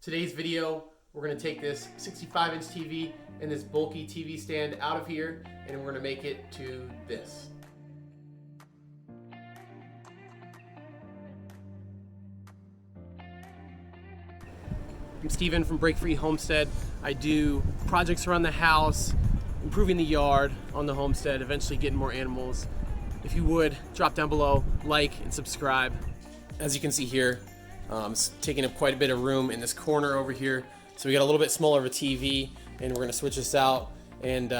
Today's video, we're going to take this 65-inch TV and this bulky TV stand out of here, and we're going to make it to this. I'm Steven from Break Free Homestead. I do projects around the house, improving the yard on the homestead, eventually getting more animals. If you would, drop down below, like, and subscribe. As you can see here, it's taking up quite a bit of room in this corner over here. So we got a little bit smaller of a TV, and we're gonna switch this out and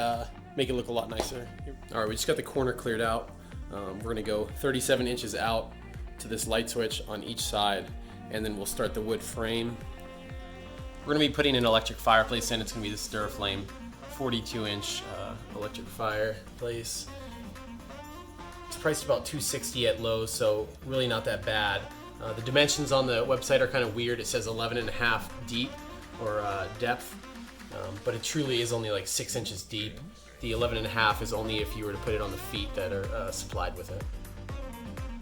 make it look a lot nicer. All right, we just got the corner cleared out. We're gonna go 37 inches out to this light switch on each side, and then we'll start the wood frame. We're gonna be putting an electric fireplace in. It's gonna be this Duraflame 42-inch electric fireplace. It's priced about $260 at Lowe's, so really not that bad. The dimensions on the website are kind of weird. It says 11.5 deep or depth, but it truly is only like 6 inches deep. The 11.5 is only if you were to put it on the feet that are supplied with it.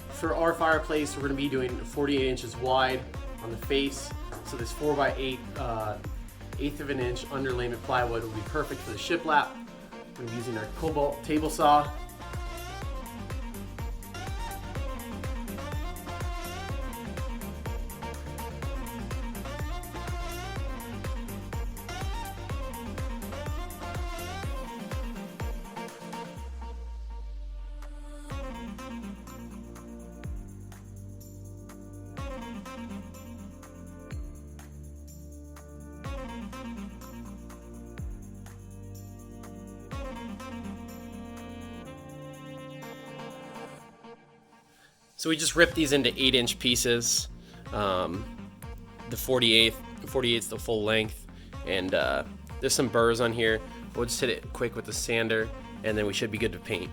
For our fireplace, we're going to be doing 48 inches wide on the face. So this 4x8 1/8 of an inch underlayment plywood will be perfect for the shiplap. We're going to be using our Cobalt table saw. So we just ripped these into 8-inch pieces. The 48's the full length, and there's some burrs on here. We'll just hit it quick with the sander, and then we should be good to paint.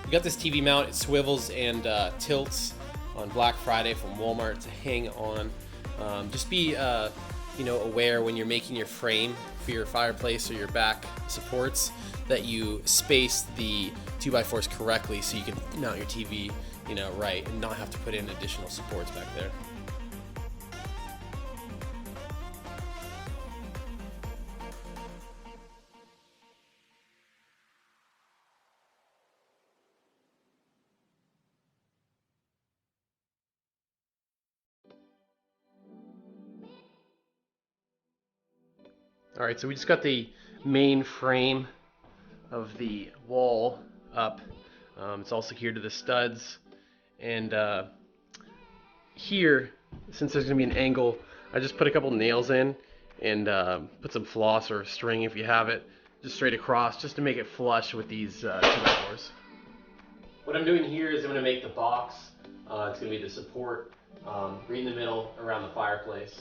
We got this TV mount. It swivels and tilts on Black Friday from Walmart to hang on. Just be aware when you're making your frame for your fireplace or your back supports that you space the 2x4s correctly so you can mount your TV right and not have to put in additional supports back there. Alright, so we just got the main frame of the wall up. It's all secured to the studs. And here, since there's going to be an angle, I just put a couple nails in and put some floss or string if you have it, just straight across, just to make it flush with these 2x4s. What I'm doing here is I'm going to make the box. It's going to be the support right in the middle around the fireplace.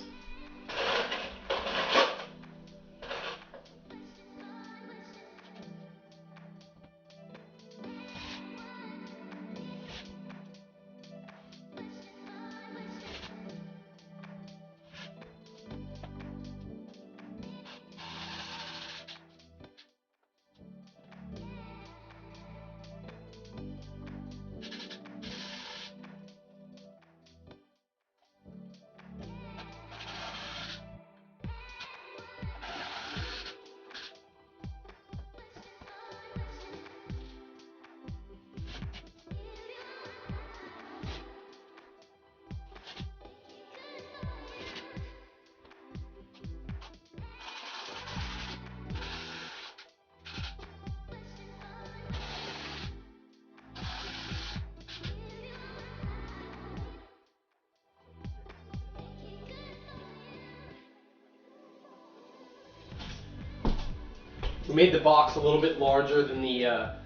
We made the box a little bit larger than the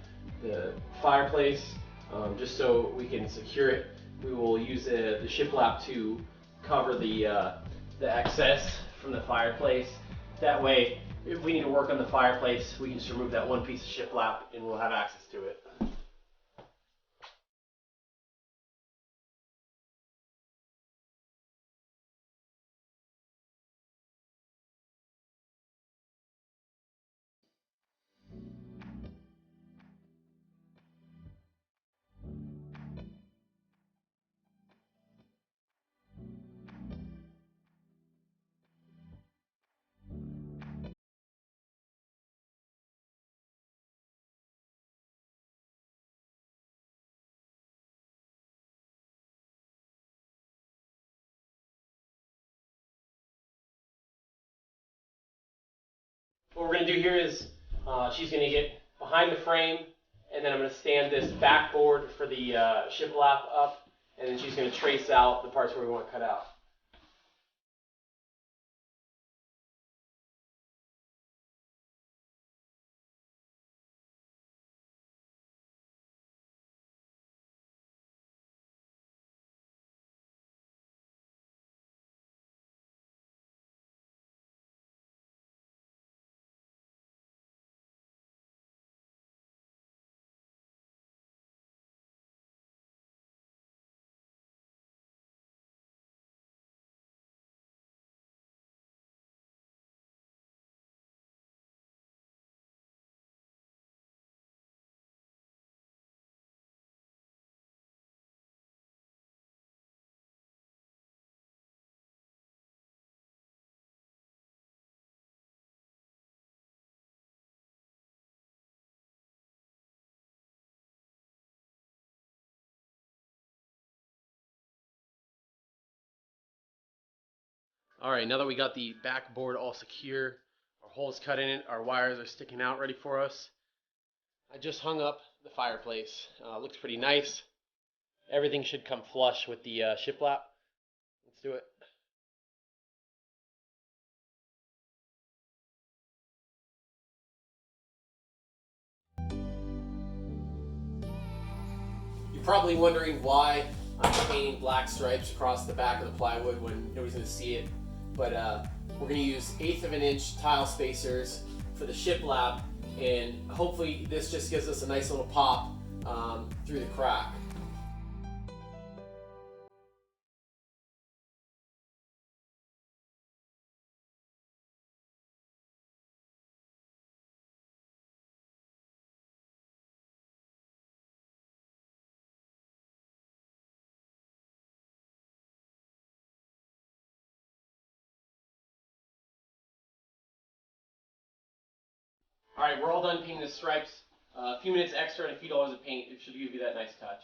fireplace, just so we can secure it. We will use the shiplap to cover the excess from the fireplace. That way, if we need to work on the fireplace, we can just remove that one piece of shiplap and we'll have access to it. What we're going to do here is she's going to get behind the frame, and then I'm going to stand this backboard for the shiplap up, and then she's going to trace out the parts where we want to cut out. All right, now that we got the backboard all secure, our holes cut in it, our wires are sticking out ready for us, I just hung up the fireplace. Looks pretty nice. Everything should come flush with the shiplap. Let's do it. You're probably wondering why I'm painting black stripes across the back of the plywood when nobody's going to see it. But we're going to use 1/8 of an inch tile spacers for the shiplap, and hopefully this just gives us a nice little pop through the crack. All right, we're all done painting the stripes. A few minutes extra and a few dollars of paint, it should give you that nice touch.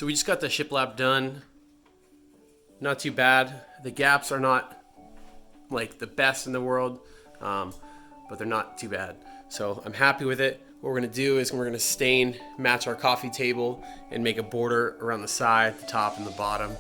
So we just got the shiplap done. Not too bad. The gaps are not like the best in the world, but they're not too bad. So I'm happy with it. What we're gonna do is we're gonna stain, match our coffee table, and make a border around the side, the top, and the bottom.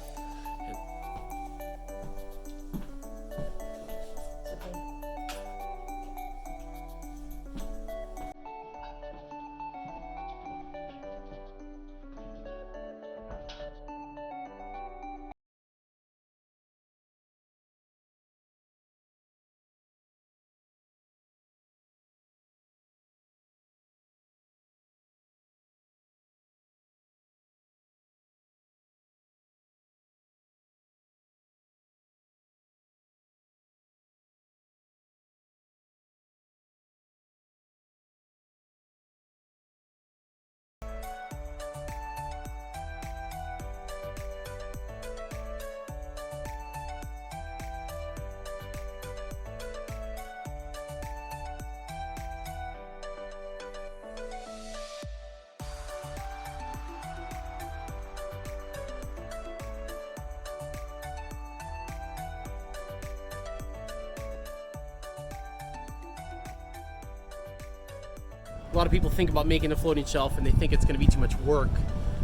A lot of people think about making a floating shelf and they think it's going to be too much work.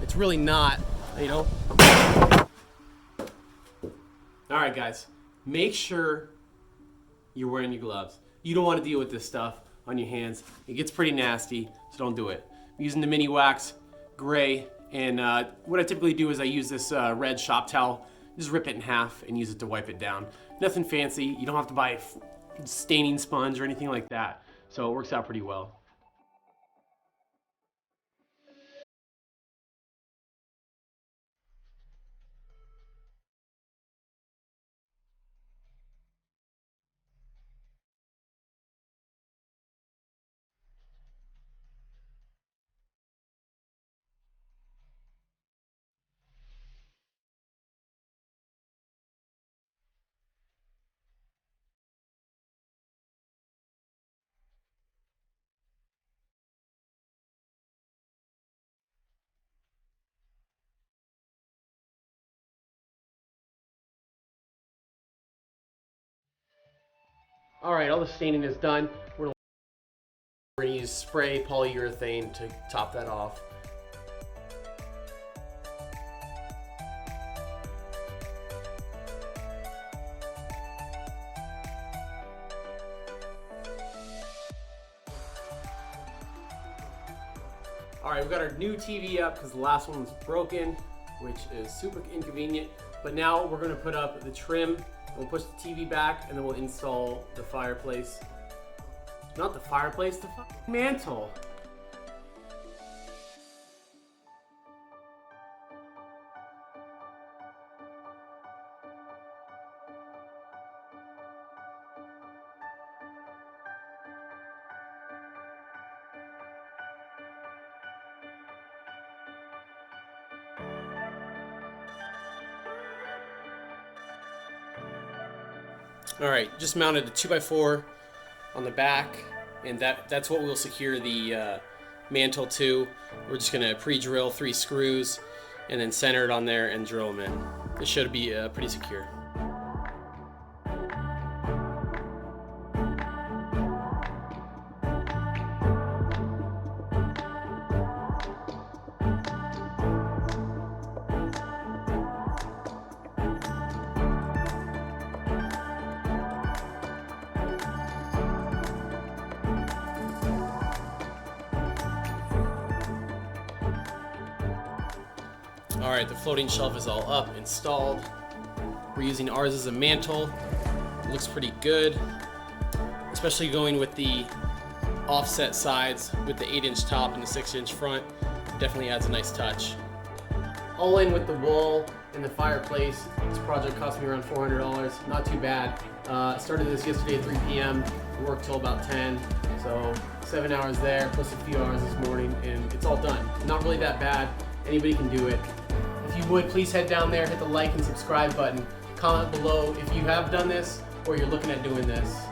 It's really not, you know. All right, guys, make sure you're wearing your gloves. You don't want to deal with this stuff on your hands. It gets pretty nasty, so don't do it. I'm using the mini wax gray, and what I typically do is I use this red shop towel, just rip it in half and use it to wipe it down. Nothing fancy. You don't have to buy a staining sponge or anything like that, so it works out pretty well. All right, all the staining is done. We're gonna use spray polyurethane to top that off. All right, we've got our new TV up because the last one was broken, which is super inconvenient. But now we're gonna put up the trim. We'll push the TV back and then we'll install the fireplace. Not the fireplace, the mantle. All right, just mounted a 2x4 on the back, and that's what we'll secure the mantle to. We're just gonna pre-drill 3 screws and then center it on there and drill them in. It should be pretty secure. All right, the floating shelf is all up, installed. We're using ours as a mantle. It looks pretty good, especially going with the offset sides with the 8-inch top and the 6-inch front. Definitely adds a nice touch. All in with the wall and the fireplace. This project cost me around $400. Not too bad. Started this yesterday at 3 p.m. Worked till about 10. So 7 hours there, plus a few hours this morning, and it's all done. Not really that bad. Anybody can do it. If you would, please head down there, hit the like and subscribe button. Comment below if you have done this or you're looking at doing this.